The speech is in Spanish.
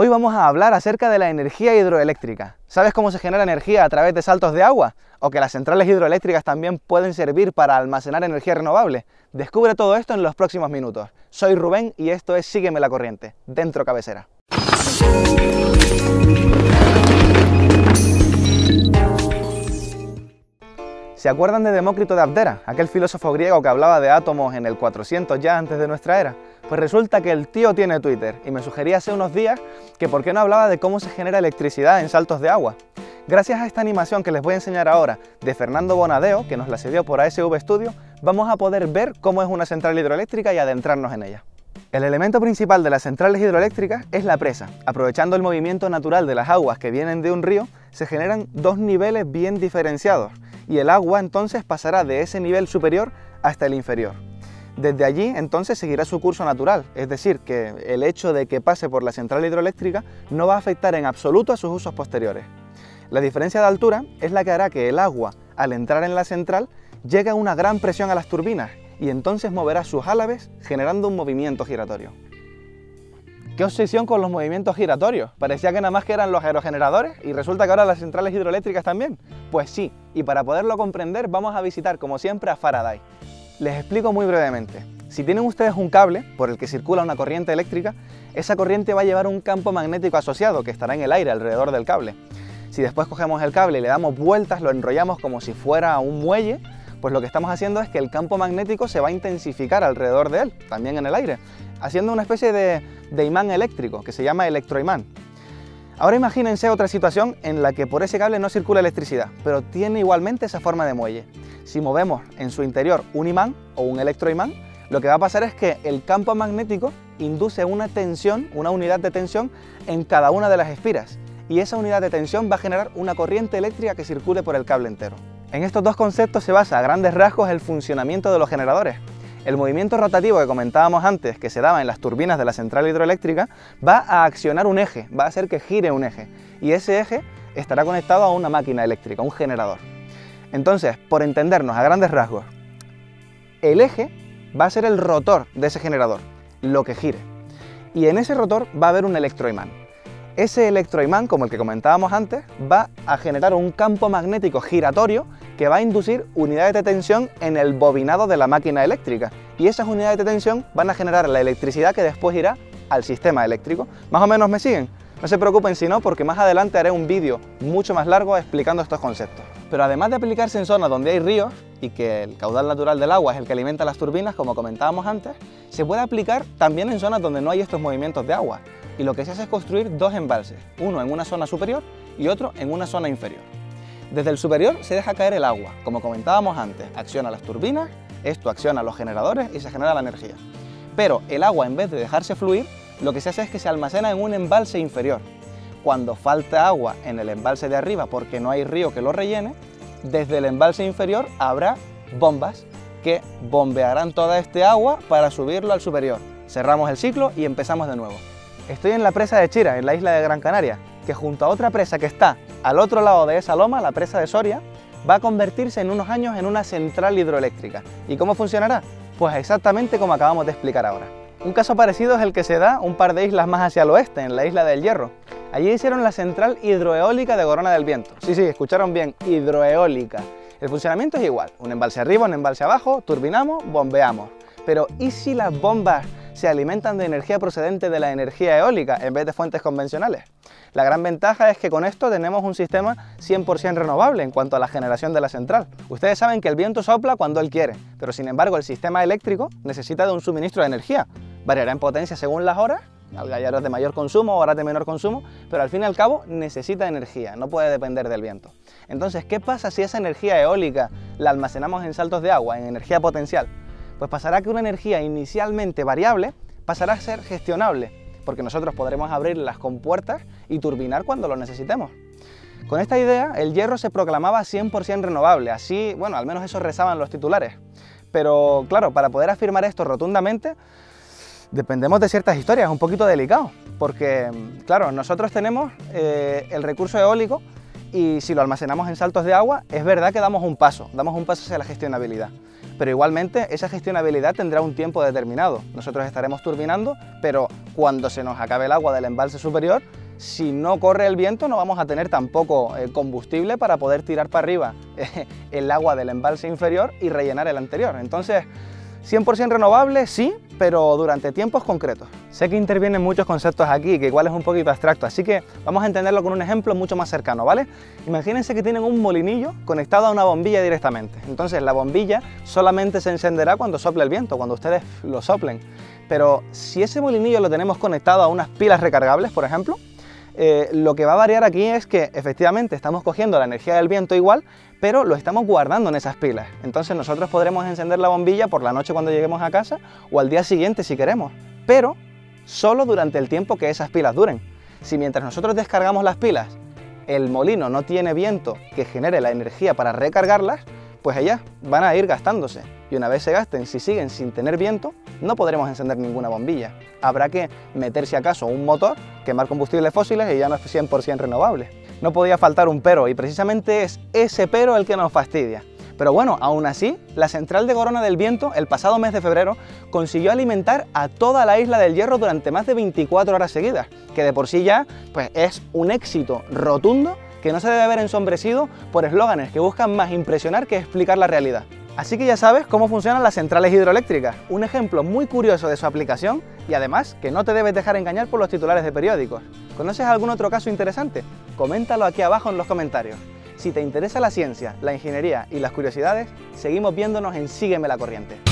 Hoy vamos a hablar acerca de la energía hidroeléctrica. ¿Sabes cómo se genera energía a través de saltos de agua? ¿O que las centrales hidroeléctricas también pueden servir para almacenar energía renovable? Descubre todo esto en los próximos minutos. Soy Rubén y esto es Sígueme la Corriente, dentro cabecera. ¿Se acuerdan de Demócrito de Abdera, aquel filósofo griego que hablaba de átomos en el 400 ya antes de nuestra era? Pues resulta que el tío tiene Twitter y me sugería hace unos días que por qué no hablaba de cómo se genera electricidad en saltos de agua. Gracias a esta animación que les voy a enseñar ahora de Fernando Bonadeo, que nos la cedió por ASV Studio, vamos a poder ver cómo es una central hidroeléctrica y adentrarnos en ella. El elemento principal de las centrales hidroeléctricas es la presa. Aprovechando el movimiento natural de las aguas que vienen de un río, se generan dos niveles bien diferenciados y el agua entonces pasará de ese nivel superior hasta el inferior. Desde allí entonces seguirá su curso natural, es decir, que el hecho de que pase por la central hidroeléctrica no va a afectar en absoluto a sus usos posteriores. La diferencia de altura es la que hará que el agua, al entrar en la central, llegue a una gran presión a las turbinas y entonces moverá sus álabes generando un movimiento giratorio. ¡Qué obsesión con los movimientos giratorios! Parecía que nada más que eran los aerogeneradores y resulta que ahora las centrales hidroeléctricas también. Pues sí, y para poderlo comprender vamos a visitar como siempre a Faraday. Les explico muy brevemente. Si tienen ustedes un cable por el que circula una corriente eléctrica, esa corriente va a llevar un campo magnético asociado que estará en el aire alrededor del cable. Si después cogemos el cable y le damos vueltas, lo enrollamos como si fuera un muelle, pues lo que estamos haciendo es que el campo magnético se va a intensificar alrededor de él, también en el aire, haciendo una especie de imán eléctrico que se llama electroimán. Ahora imagínense otra situación en la que por ese cable no circula electricidad, pero tiene igualmente esa forma de muelle. Si movemos en su interior un imán o un electroimán, lo que va a pasar es que el campo magnético induce una tensión, una unidad de tensión en cada una de las espiras, y esa unidad de tensión va a generar una corriente eléctrica que circule por el cable entero. En estos dos conceptos se basa a grandes rasgos el funcionamiento de los generadores. El movimiento rotativo que comentábamos antes, que se daba en las turbinas de la central hidroeléctrica, va a accionar un eje, va a hacer que gire un eje, y ese eje estará conectado a una máquina eléctrica, un generador. Entonces, por entendernos a grandes rasgos, el eje va a ser el rotor de ese generador, lo que gire, y en ese rotor va a haber un electroimán. Ese electroimán, como el que comentábamos antes, va a generar un campo magnético giratorio que va a inducir unidades de tensión en el bobinado de la máquina eléctrica, y esas unidades de tensión van a generar la electricidad que después irá al sistema eléctrico. ¿Más o menos me siguen? No se preocupen si no, porque más adelante haré un vídeo mucho más largo explicando estos conceptos. Pero además de aplicarse en zonas donde hay ríos y que el caudal natural del agua es el que alimenta las turbinas, como comentábamos antes, se puede aplicar también en zonas donde no hay estos movimientos de agua. Y lo que se hace es construir dos embalses, uno en una zona superior y otro en una zona inferior. Desde el superior se deja caer el agua, como comentábamos antes, acciona las turbinas, esto acciona los generadores y se genera la energía. Pero el agua, en vez de dejarse fluir, lo que se hace es que se almacena en un embalse inferior. Cuando falta agua en el embalse de arriba porque no hay río que lo rellene, desde el embalse inferior habrá bombas que bombearán toda este agua para subirlo al superior. Cerramos el ciclo y empezamos de nuevo. Estoy en la presa de Chira, en la isla de Gran Canaria, que junto a otra presa que está al otro lado de esa loma, la presa de Soria, va a convertirse en unos años en una central hidroeléctrica. ¿Y cómo funcionará? Pues exactamente como acabamos de explicar ahora. Un caso parecido es el que se da un par de islas más hacia el oeste, en la isla del Hierro. Allí hicieron la central hidroeólica de Corona del Viento. Sí, escucharon bien, hidroeólica. El funcionamiento es igual, un embalse arriba, un embalse abajo, turbinamos, bombeamos. Pero ¿y si las bombas se alimentan de energía procedente de la energía eólica en vez de fuentes convencionales? La gran ventaja es que con esto tenemos un sistema 100% renovable en cuanto a la generación de la central. Ustedes saben que el viento sopla cuando él quiere, pero sin embargo el sistema eléctrico necesita de un suministro de energía. Variará en potencia según las horas, hay horas de mayor consumo, horas de menor consumo, pero al fin y al cabo necesita energía, no puede depender del viento. Entonces, ¿qué pasa si esa energía eólica la almacenamos en saltos de agua, en energía potencial? Pues pasará que una energía inicialmente variable pasará a ser gestionable, porque nosotros podremos abrir las compuertas y turbinar cuando lo necesitemos. Con esta idea, el hierro se proclamaba 100% renovable, así, bueno, al menos eso rezaban los titulares. Pero claro, para poder afirmar esto rotundamente, dependemos de ciertas historias, es un poquito delicado, porque claro, nosotros tenemos el recurso eólico y si lo almacenamos en saltos de agua, es verdad que damos un paso hacia la gestionabilidad. pero igualmente esa gestionabilidad tendrá un tiempo determinado. Nosotros estaremos turbinando, pero cuando se nos acabe el agua del embalse superior, si no corre el viento no vamos a tener tampoco combustible para poder tirar para arriba el agua del embalse inferior y rellenar el anterior. Entonces, 100% renovable, sí, pero durante tiempos concretos. Sé que intervienen muchos conceptos aquí, que igual es un poquito abstracto, así que vamos a entenderlo con un ejemplo mucho más cercano, ¿vale? Imagínense que tienen un molinillo conectado a una bombilla directamente. Entonces la bombilla solamente se encenderá cuando sople el viento, cuando ustedes lo soplen. Pero si ese molinillo lo tenemos conectado a unas pilas recargables, por ejemplo, lo que va a variar aquí es que efectivamente estamos cogiendo la energía del viento igual, pero lo estamos guardando en esas pilas. Entonces nosotros podremos encender la bombilla por la noche cuando lleguemos a casa o al día siguiente si queremos, pero solo durante el tiempo que esas pilas duren. Si mientras nosotros descargamos las pilas el molino no tiene viento que genere la energía para recargarlas, pues ellas van a ir gastándose. Y una vez se gasten, si siguen sin tener viento, no podremos encender ninguna bombilla. Habrá que meter si acaso un motor, quemar combustibles fósiles y ya no es 100% renovable. No podía faltar un pero, y precisamente es ese pero el que nos fastidia. Pero bueno, aún así, la central de Corona del Viento, el pasado mes de febrero, consiguió alimentar a toda la isla del Hierro durante más de 24 horas seguidas, que de por sí ya pues, es un éxito rotundo que no se debe ver ensombrecido por eslóganes que buscan más impresionar que explicar la realidad. Así que ya sabes cómo funcionan las centrales hidroeléctricas, un ejemplo muy curioso de su aplicación y además que no te debes dejar engañar por los titulares de periódicos. ¿Conoces algún otro caso interesante? Coméntalo aquí abajo en los comentarios. Si te interesa la ciencia, la ingeniería y las curiosidades, seguimos viéndonos en Sígueme la Corriente.